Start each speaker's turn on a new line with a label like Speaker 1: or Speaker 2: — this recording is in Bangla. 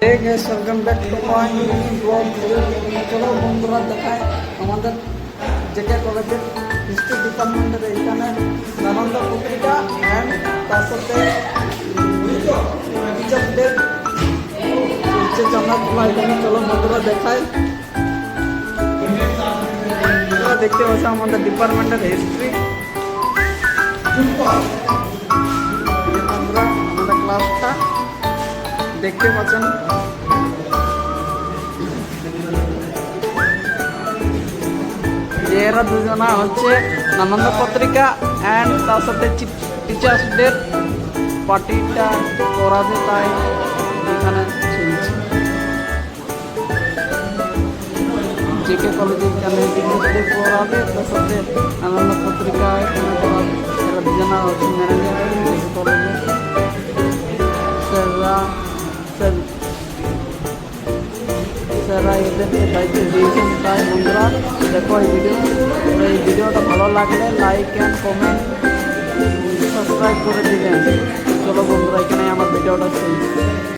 Speaker 1: Hey guys, welcome back to my new vlog. চলো বন্ধুরা দেখায় আমাদের জেকে কলেজের হিস্ট্রি ডিপার্টমেন্টের এইখানে নালন্দা পত্রিকা অ্যান্ড তার সাথে টিচারদের হচ্ছে জানাগুলো এখানে চলো বন্ধুরা দেখায়। দেখতে পাচ্ছ আমাদের ডিপার্টমেন্টের হিস্ট্রি বন্ধুরা, আমাদের ক্লাসটা দেখতে পাচ্ছেন। এরা দুজনা হচ্ছে নালন্দা পত্রিকা অ্যান্ড তার সাথে টিচার্সদের পার্টিটা করাবে, তাই এখানে চলছে জেকে কলেজে এখানে টিচার্সদের করাবে, তার সাথে নালন্দা পত্রিকা এখানে করাবে। এরা দুজনা হচ্ছে ম্যানেজার জেকে কলেজে। স্যাররা এদেরকে দায়িত্ব দিয়েছেন। তাই বন্ধুরা দেখো এই ভিডিওটা ভালো লাগলে লাইক অ্যান্ড কমেন্ট সাবস্ক্রাইব করে দিবেন। চলো বন্ধুরা, এখানে আমার ভিডিওটা চলছে।